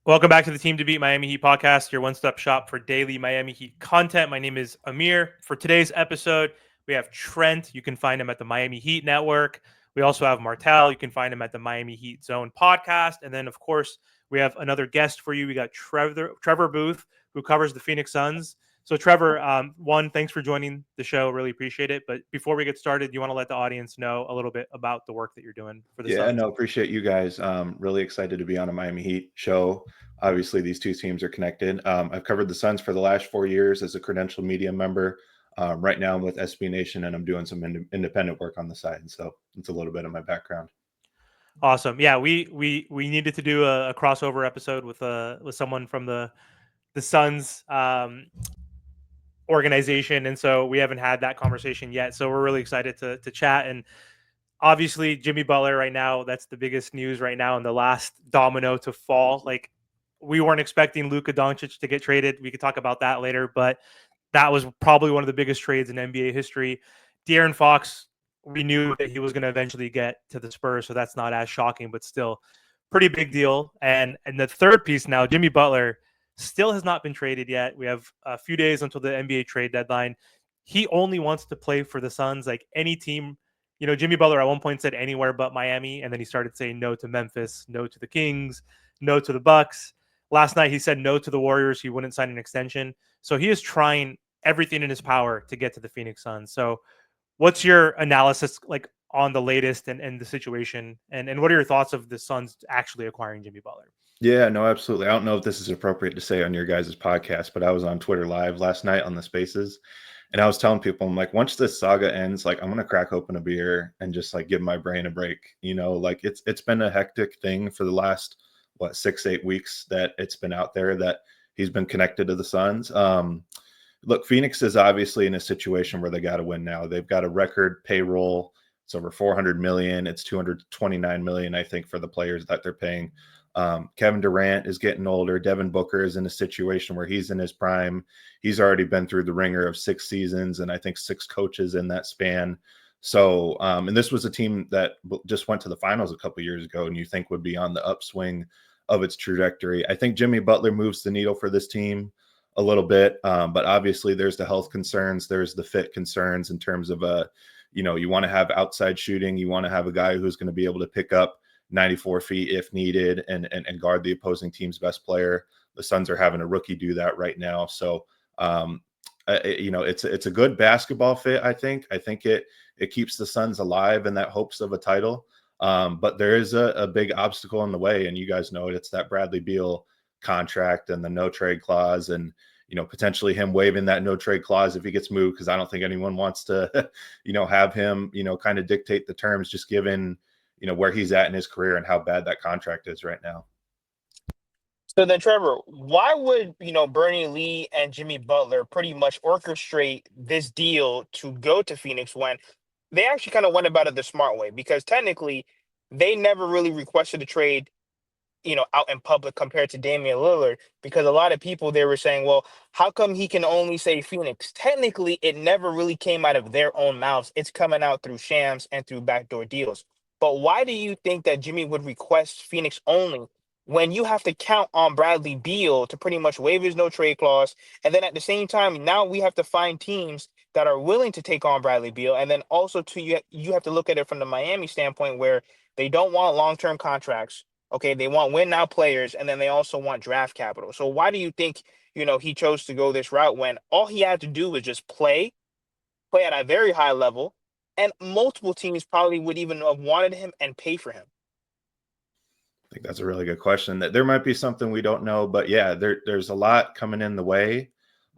Welcome back to the Team to Beat Miami Heat podcast, your one-stop shop for daily Miami Heat content. My name is Amir. For today's episode, we have Trent. You can find him at the Miami Heat Network. We also have Martel. You can find him at the Miami Heat Zone podcast. And then, of course, we have another guest for you. We got Trevor Booth, who covers the Phoenix Suns. So, Trevor, thanks for joining the show. Really appreciate it. But before we get started, you want to let the audience know a little bit about the work that you're doing for the Suns? Appreciate you guys. Really excited to be on a Miami Heat show. Obviously, these two teams are connected. I've covered the Suns for the last 4 years as a credentialed media member. Right now, I'm with SB Nation, and I'm doing some independent work on the side. So it's a little bit of my background. Awesome. Yeah, we needed to do a crossover episode with someone from the Suns organization, and so we haven't had that conversation yet. So we're really excited to chat. And obviously, Jimmy Butler right now, that's the biggest news right now, and the last domino to fall. Like, we weren't expecting Luka Dončić to get traded. We could talk about that later, but that was probably one of the biggest trades in NBA history. De'Aaron Fox, we knew that he was going to eventually get to the Spurs, so that's not as shocking, but still pretty big deal. And the third piece now, Jimmy Butler still has not been traded yet. We have a few days until the NBA trade deadline. He only wants to play for the Suns, like any team. You know, Jimmy Butler at one point said anywhere but Miami, and then he started saying no to Memphis, no to the Kings, no to the Bucks. Last night he said no to the Warriors. He wouldn't sign an extension. So he is trying everything in his power to get to the Phoenix Suns. So what's your analysis like on the latest and the situation? And what are your thoughts of the Suns actually acquiring Jimmy Butler? Yeah, no, absolutely. I don't know if this is appropriate to say on your guys' podcast, but I was on Twitter Live last night on the Spaces, and I was telling people, I'm like, once this saga ends, like, I'm going to crack open a beer and just like give my brain a break. You know, like it's been a hectic thing for the last 6-8 weeks that it's been out there that he's been connected to the Suns. Look, Phoenix is obviously in a situation where they got to win now. They've got a record payroll. It's over $400 million. It's $229 million, I think, for the players that they're paying. Kevin Durant is getting older. Devin Booker is in a situation where he's in his prime. He's already been through the ringer of 6 seasons and I think 6 coaches in that span. So, and this was a team that just went to the finals a couple years ago and you think would be on the upswing of its trajectory. I think Jimmy Butler moves the needle for this team a little bit, but obviously there's the health concerns. There's the fit concerns in terms of, you want to have outside shooting. You want to have a guy who's going to be able to pick up 94 feet if needed and guard the opposing team's best player. The Suns are having a rookie do that right now. So, it's a good basketball fit. I think it keeps the Suns alive in that hopes of a title. But there is a big obstacle in the way, and you guys know it. It's that Bradley Beal contract and the no trade clause, and potentially him waiving that no trade clause if he gets moved, because I don't think anyone wants to have him kind of dictate the terms, just given where he's at in his career and how bad that contract is right now. So then, Trevor, why would, Bernie Lee and Jimmy Butler pretty much orchestrate this deal to go to Phoenix when they actually kind of went about it the smart way? Because technically, they never really requested a trade, out in public compared to Damian Lillard, because a lot of people, they were saying, well, how come he can only say Phoenix? Technically, it never really came out of their own mouths. It's coming out through shams and through backdoor deals. But why do you think that Jimmy would request Phoenix only when you have to count on Bradley Beal to pretty much waive his no trade clause? And then at the same time, now we have to find teams that are willing to take on Bradley Beal. And then also you have to look at it from the Miami standpoint, where they don't want long-term contracts. Okay, they want win now players, and then they also want draft capital. So why do you think, he chose to go this route when all he had to do was just play at a very high level, and multiple teams probably would even have wanted him and pay for him? I think that's a really good question. That there might be something we don't know, but yeah, there's a lot coming in the way.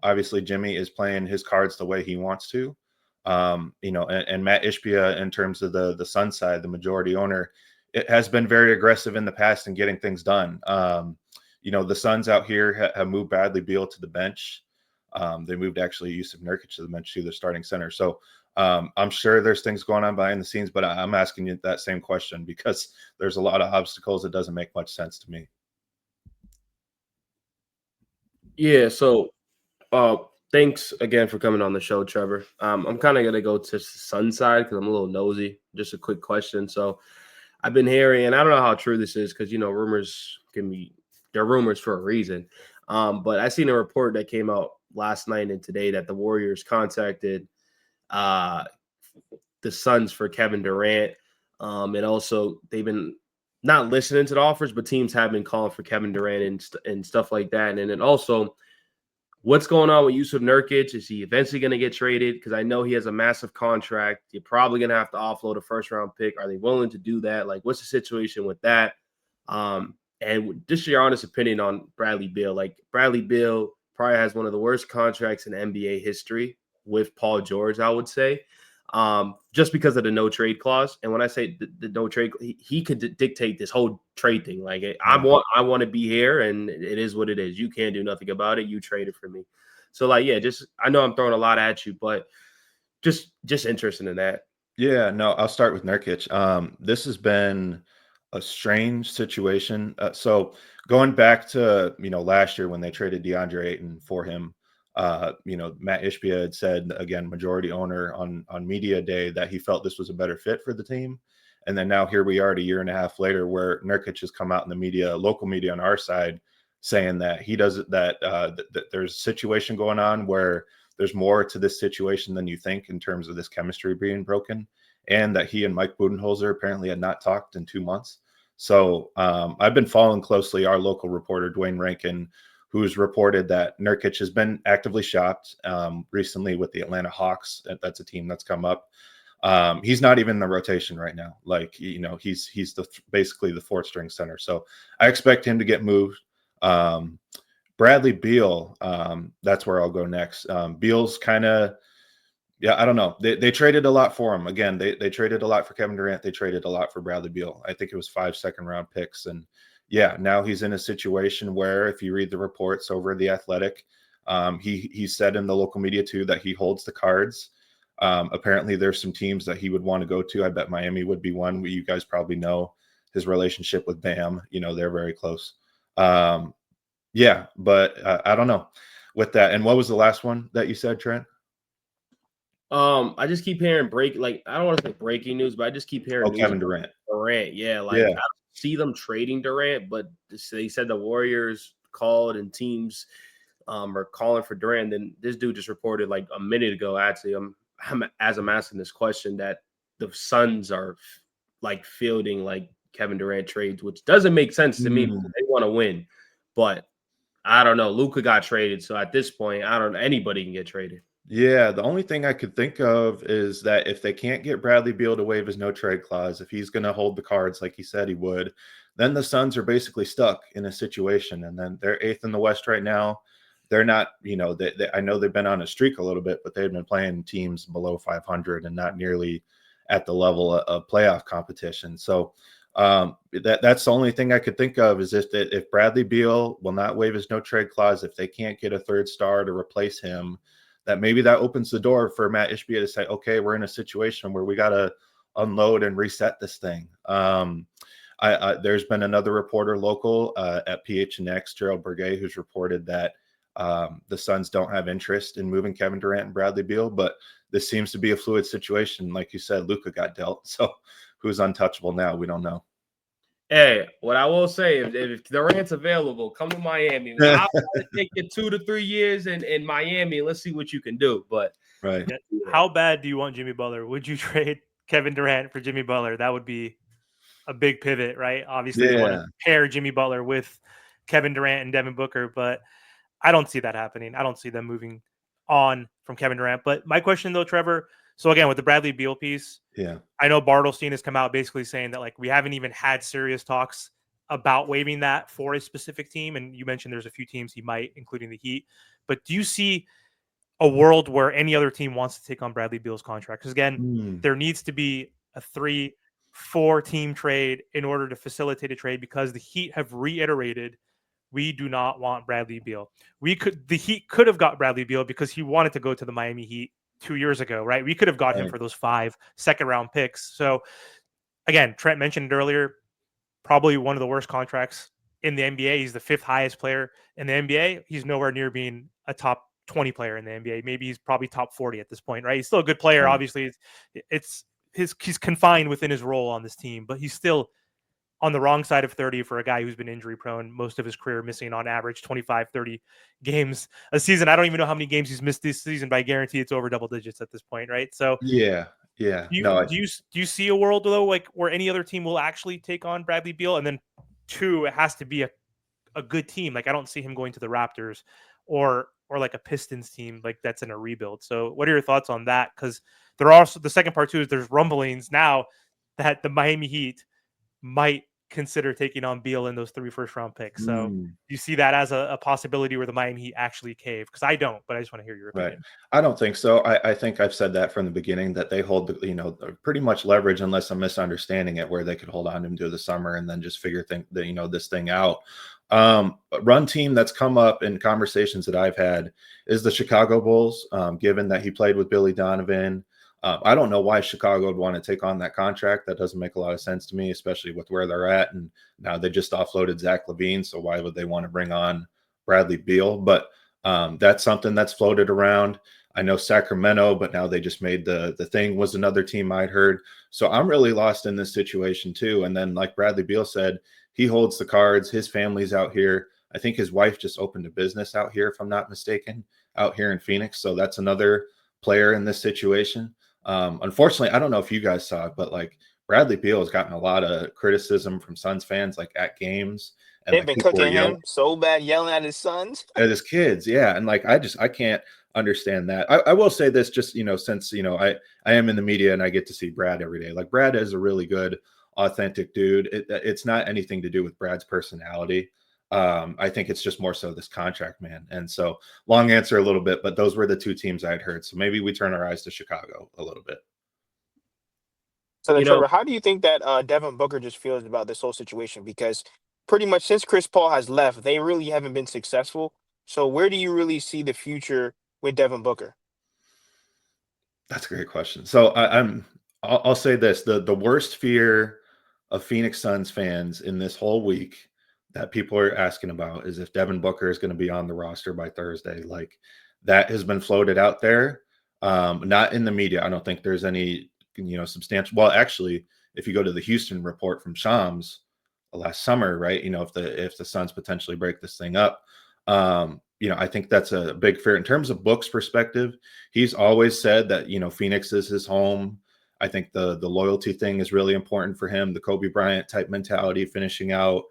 Obviously, Jimmy is playing his cards the way he wants to. And Matt Ishbia, in terms of the Sun side, the majority owner, it has been very aggressive in the past in getting things done. The Suns out here have moved Bradley Beal to the bench. They moved actually Yusuf Nurkic to the bench to their starting center. So I'm sure there's things going on behind the scenes, but I'm asking you that same question because there's a lot of obstacles. It doesn't make much sense to me. Yeah. So thanks again for coming on the show, Trevor. I'm kind of going to go to the Sun side because I'm a little nosy. Just a quick question. So I've been hearing, and I don't know how true this is because, rumors can be they're rumors for a reason. But I seen a report that came out last night and today that the Warriors contacted the Suns for Kevin Durant. And also they've been not listening to the offers, but teams have been calling for Kevin Durant and stuff like that. And then also, what's going on with Yusuf Nurkic? Is he eventually going to get traded? Because I know he has a massive contract. You're probably going to have to offload a first-round pick. Are they willing to do that? Like, what's the situation with that? And just your honest opinion on Bradley Beal. Like, Bradley Beal probably has one of the worst contracts in NBA history with Paul George, I would say, just because of the no trade clause. And when I say the no trade, he could dictate this whole trade thing. Like, I want to be here, and it is what it is. You can't do nothing about it. You traded for me. So, like, yeah, just I know I'm throwing a lot at you, but just interested in that. Yeah, no, I'll start with Nurkic. This has been a strange situation. So going back to last year when they traded DeAndre Ayton for him, Matt Ishbia had said, again, majority owner on media day, that he felt this was a better fit for the team. And then now here we are a year and a half later, where Nurkic has come out in the media, local media on our side, saying that he does that there's a situation going on where there's more to this situation than you think in terms of this chemistry being broken, and that he and Mike Budenholzer apparently had not talked in 2 months. So I've been following closely our local reporter, Dwayne Rankin, who's reported that Nurkic has been actively shopped recently with the Atlanta Hawks. That's a team that's come up. He's not even in the rotation right now. Like, he's basically the fourth string center. So I expect him to get moved. Bradley Beal, that's where I'll go next. Beal's kind of, I don't know. They traded a lot for him. Again, they traded a lot for Kevin Durant. They traded a lot for Bradley Beal. I think it was 5 second-round picks. And yeah, now he's in a situation where, if you read the reports over The Athletic, he said in the local media too that he holds the cards. Apparently there's some teams that he would want to go to. I bet Miami would be one. You guys probably know his relationship with Bam. They're very close. Yeah, but I don't know with that. And what was the last one that you said, Trent? I just keep hearing I don't want to say breaking news, but I just keep hearing news Kevin Durant. Yeah, I don't see them trading Durant, but they said the Warriors called and teams are calling for Durant. Then this dude just reported like a minute ago, actually, I'm asking this question, that the Suns are like fielding like Kevin Durant trades, which doesn't make sense to me because they want to win. But I don't know. Luka got traded, so at this point, I don't know. Anybody can get traded. Yeah, the only thing I could think of is that if they can't get Bradley Beal to waive his no trade clause, if he's going to hold the cards like he said he would, then the Suns are basically stuck in a situation. And then they're 8th in the West right now. They're not, I know they've been on a streak a little bit, but they've been playing teams below 500 and not nearly at the level of playoff competition. So that's the only thing I could think of, is if Bradley Beal will not waive his no trade clause, if they can't get a third star to replace him, that maybe that opens the door for Matt Ishbia to say, okay, we're in a situation where we got to unload and reset this thing. There's been another reporter local at PHNX, Gerald Bergay, who's reported that the Suns don't have interest in moving Kevin Durant and Bradley Beal, but this seems to be a fluid situation. Like you said, Luka got dealt. So who's untouchable now? We don't know. Hey, what I will say, if Durant's available, come to Miami. I'll take you 2 to 3 years in Miami. Let's see what you can do. But right, how bad do you want Jimmy Butler? Would you trade Kevin Durant for Jimmy Butler? That would be a big pivot, right? Obviously, they want to pair Jimmy Butler with Kevin Durant and Devin Booker, but I don't see that happening. I don't see them moving on from Kevin Durant. But my question, though, Trevor, so again, with the Bradley Beal piece, I know Bartelstein has come out basically saying that, like, we haven't even had serious talks about waiving that for a specific team. And you mentioned there's a few teams he might, including the Heat. But do you see a world where any other team wants to take on Bradley Beal's contract? Because, again, there needs to be a 3-4 team trade in order to facilitate a trade, because the Heat have reiterated, we do not want Bradley Beal. The Heat could have got Bradley Beal because he wanted to go to the Miami Heat 2 years ago, right? We could have got him for those 5 second-round picks. So, again, Trent mentioned it earlier, probably one of the worst contracts in the NBA. He's the 5th highest player in the NBA. He's nowhere near being a top 20 player in the NBA. Maybe he's probably top 40 at this point, right? He's still a good player. Obviously, he's confined within his role on this team, but he's still on the wrong side of 30 for a guy who's been injury prone most of his career, missing on average 25, 30 games a season. I don't even know how many games he's missed this season, but I guarantee it's over double digits at this point, right? So Yeah. No, do you see a world though, like where any other team will actually take on Bradley Beal? And then two, it has to be a good team. Like I don't see him going to the Raptors or like a Pistons team like that's in a rebuild. So what are your thoughts on that? Because there are also the second part too is there's rumblings now that the Miami Heat might consider taking on Beal in those 3 first-round picks. So you see that as a possibility where the Miami Heat actually cave? Because I don't, but I just want to hear your opinion. Right. I don't think so. I think I've said that from the beginning that they hold, pretty much leverage unless I'm misunderstanding it, where they could hold on to him through the summer and then just figure this thing out. Run team that's come up in conversations that I've had is the Chicago Bulls, given that he played with Billy Donovan. I don't know why Chicago would want to take on that contract. That doesn't make a lot of sense to me, especially with where they're at. And now they just offloaded Zach LaVine. So why would they want to bring on Bradley Beal? But that's something that's floated around. I know Sacramento, but now they just made the thing was another team I'd heard. So I'm really lost in this situation too. And then like Bradley Beal said, he holds the cards. His family's out here. I think his wife just opened a business out here, if I'm not mistaken, out here in Phoenix. So that's another player in this situation. Unfortunately, I don't know if you guys saw it, but like Bradley Beal has gotten a lot of criticism from Suns fans, like at games. And They've like, been cooking him so bad, yelling at his sons. At his kids, yeah. And like I can't understand that. I will say this, just since I am in the media and I get to see Brad every day. Like Brad is a really good, authentic dude. It's not anything to do with Brad's personality. I think it's just more so this contract, man. And so long answer a little bit, but those were the 2 teams I'd heard. So maybe we turn our eyes to Chicago a little bit. So then, Trevor, how do you think that Devin Booker just feels about this whole situation? Because pretty much since Chris Paul has left, they really haven't been successful. So where do you really see the future with Devin Booker? That's a great question. So I'll say this: the worst fear of Phoenix Suns fans in this whole week that people are asking about is if Devin Booker is going to be on the roster by Thursday. Like that has been floated out there, not in the media. I don't think there's any substantial. Well, actually, if you go to the Houston report from Shams last summer, right? If the Suns potentially break this thing up, I think that's a big fear in terms of Book's perspective. He's always said that Phoenix is his home. I think the loyalty thing is really important for him. The Kobe Bryant type mentality, finishing out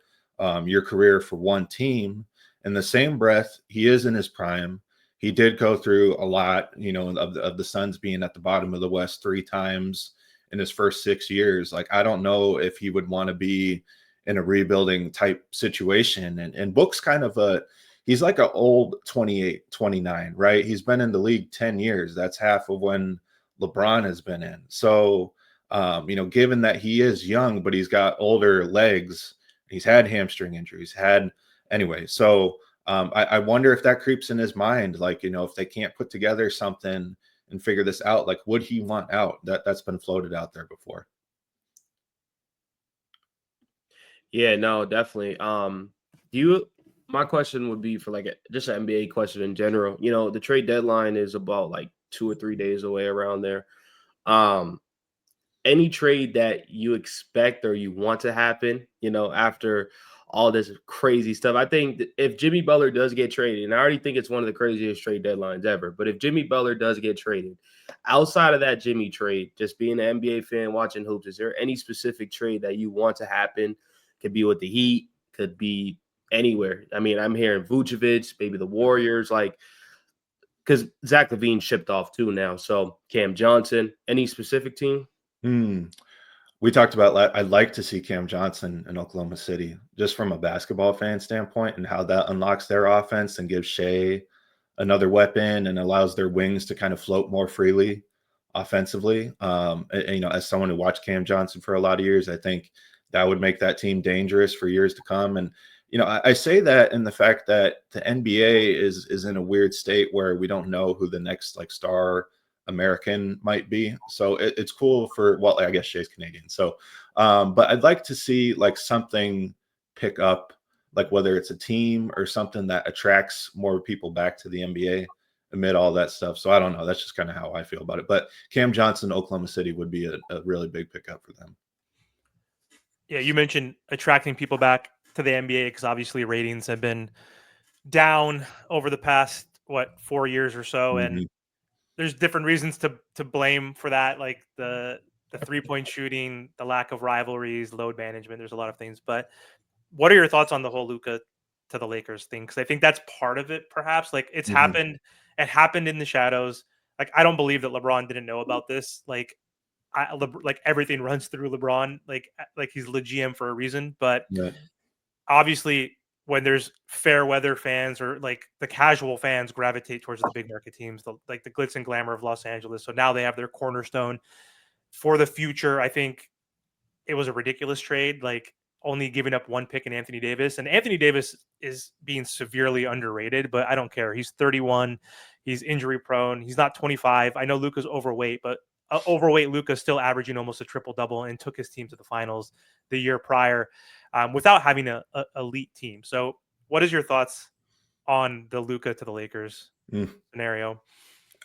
your career for one team. In the same breath, he is in his prime. He did go through a lot, of the Suns being at the bottom of the West 3 times in his first 6 years. Like, I don't know if he would want to be in a rebuilding type situation. And Book's kind of he's like an old 28, 29, right? He's been in the league 10 years. That's half of when LeBron has been in. So, given that he is young, but he's got older legs, he's had hamstring injuries, so I wonder if that creeps in his mind, like, if they can't put together something and figure this out, like, would he want out? That's been floated out there before. Yeah, no, definitely. My question would be for like just an NBA question in general. The trade deadline is about like 2 or 3 days away, around there. Any trade that you expect or you want to happen, after all this crazy stuff. I think that if Jimmy Butler does get traded, and I already think it's one of the craziest trade deadlines ever, but if Jimmy Butler does get traded, outside of that Jimmy trade, just being an NBA fan watching hoops, is there any specific trade that you want to happen? Could be with the Heat, could be anywhere. I mean, I'm hearing Vucevic, maybe the Warriors, because Zach LaVine shipped off too now. So Cam Johnson, any specific team? We talked about, I'd like to see Cam Johnson in Oklahoma City, just from a basketball fan standpoint, and how that unlocks their offense and gives Shea another weapon and allows their wings to kind of float more freely offensively. As someone who watched Cam Johnson for a lot of years, I think that would make that team dangerous for years to come. And, I say that in the fact that the NBA is in a weird state where we don't know who the next star American might be. So it's cool I guess Shea's Canadian. So, but I'd like to see something pick up, whether it's a team or something that attracts more people back to the NBA amid all that stuff. So I don't know. That's just kind of how I feel about it. But Cam Johnson, Oklahoma City would be a really big pickup for them. Yeah, you mentioned attracting people back to the NBA because obviously ratings have been down over the past 4 years or so, and Mhm. there's different reasons to blame for that, like the 3-point shooting, the lack of rivalries, load management. There's a lot of things, but what are your thoughts on the whole Luka to the Lakers thing? Because I think that's part of it, perhaps. Like it's Mhm. happened, it happened in the shadows. Like I don't believe that LeBron didn't know about this. Like like everything runs through LeBron. Like he's the GM for a reason, but Right. obviously when there's fair weather fans or like the casual fans gravitate towards the big market teams, like the glitz and glamour of Los Angeles. So now they have their cornerstone for the future. I think it was a ridiculous trade, like only giving up one pick in Anthony Davis. And Anthony Davis is being severely underrated, but I don't care. He's 31. He's injury prone. He's not 25. I know Luka's overweight, but overweight Luka's still averaging almost a triple double and took his team to the finals the year prior without having a elite team. So, what is your thoughts on the Luka to the Lakers Mm. scenario?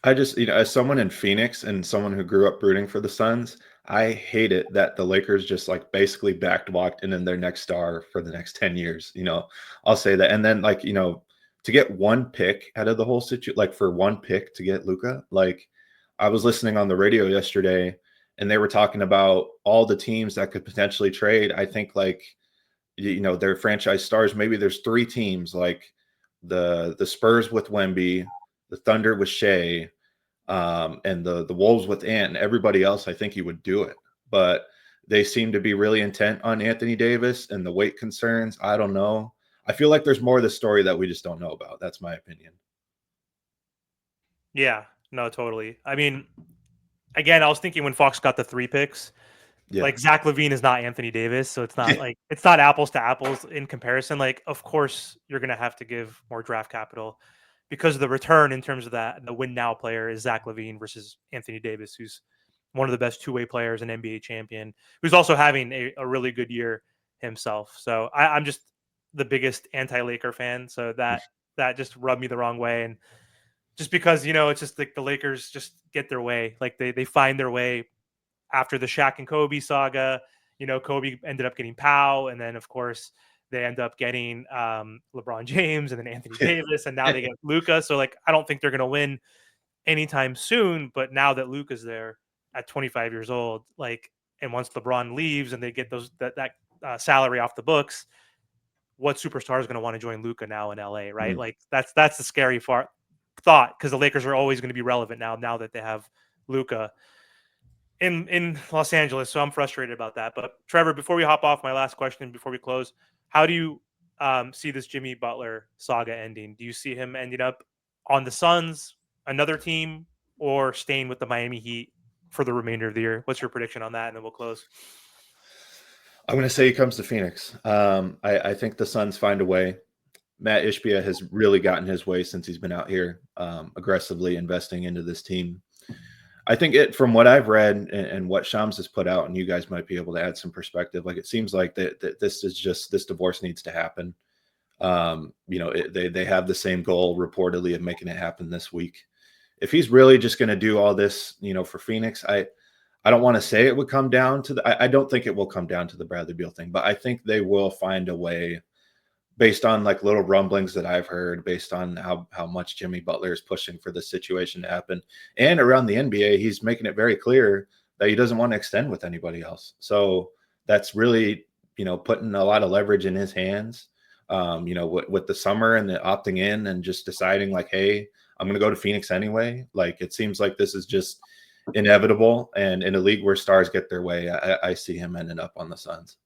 I just, as someone in Phoenix and someone who grew up rooting for the Suns, I hate it that the Lakers just like basically walked in their next star for the next 10 years. I'll say that. And then like, to get one pick out of the whole situation, like for one pick to get Luka, like I was listening on the radio yesterday and they were talking about all the teams that could potentially trade. I think like, their franchise stars, maybe there's three teams like the Spurs with Wemby, the Thunder with Shea, and the Wolves with Ant, and everybody else, I think he would do it. But they seem to be really intent on Anthony Davis and the weight concerns. I don't know. I feel like there's more of the story that we just don't know about. That's my opinion. Yeah, no, totally. I mean, again, I was thinking when Fox got the 3 picks, Yeah. like Zach LaVine is not Anthony Davis, so it's not apples to apples in comparison. Like, of course, you're gonna have to give more draft capital because the return in terms of that the win now player is Zach LaVine versus Anthony Davis, who's one of the best two-way players, an NBA champion, who's also having a really good year himself. So I'm just the biggest anti-Laker fan, so that just rubbed me the wrong way. And just because it's just like the Lakers just get their way, like they find their way after the Shaq and Kobe saga. Kobe ended up getting Powell, and then of course they end up getting LeBron James and then Anthony Davis, and now they get Luka. So like, I don't think they're going to win anytime soon. But now that Luka's there at 25 years old, like, and once LeBron leaves and they get that salary off the books, what superstar is going to want to join Luka now in LA, right? Mm. Like that's the scary thought because the Lakers are always going to be relevant now that they have Luka in Los Angeles. So I'm frustrated about that. But Trevor, before we hop off, my last question before we close, how do you see this Jimmy Butler saga ending? Do you see him ending up on the Suns, another team, or staying with the Miami Heat for the remainder of the year? What's your prediction on that? And then we'll close. I'm going to say he comes to Phoenix. I think the Suns find a way. Matt Ishbia has really gotten his way since he's been out here aggressively investing into this team. I think from what I've read and what Shams has put out, and you guys might be able to add some perspective, like it seems like that this divorce needs to happen. They have the same goal reportedly of making it happen this week. If he's really just going to do all this, for Phoenix, I don't want to say it would come down to I don't think it will come down to the Bradley Beal thing, but I think they will find a way based on like little rumblings that I've heard, based on how much Jimmy Butler is pushing for this situation to happen. And around the NBA, he's making it very clear that he doesn't want to extend with anybody else. So that's really, putting a lot of leverage in his hands, with the summer and the opting in and just deciding like, hey, I'm going to go to Phoenix anyway. Like, it seems like this is just inevitable. And in a league where stars get their way, I see him ending up on the Suns.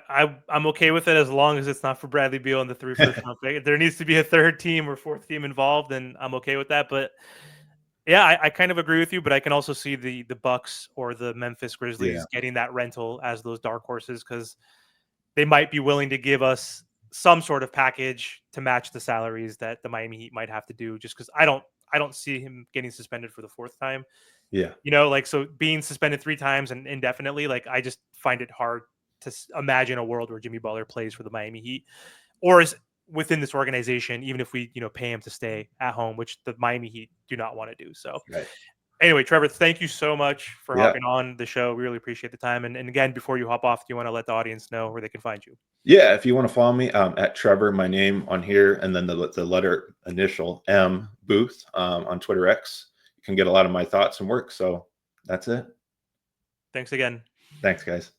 I'm okay with it as long as it's not for Bradley Beal and the 3 first round pick. If there needs to be a third team or fourth team involved, then I'm okay with that. But yeah, I kind of agree with you. But I can also see the Bucks or the Memphis Grizzlies getting that rental as those dark horses because they might be willing to give us some sort of package to match the salaries that the Miami Heat might have to do. Just because I don't see him getting suspended for the fourth time. Yeah. So being suspended 3 times and indefinitely, like I just find it hard to imagine a world where Jimmy Butler plays for the Miami Heat or is within this organization, even if we, pay him to stay at home, which the Miami Heat do not want to do. So right. Anyway, Trevor, thank you so much for Yeah. hopping on the show. We really appreciate the time. And again, before you hop off, do you want to let the audience know where they can find you? Yeah, if you want to follow me at Trevor, my name on here, and then the letter initial M Booth on Twitter X. You can get a lot of my thoughts and work. So that's it. Thanks again. Thanks, guys.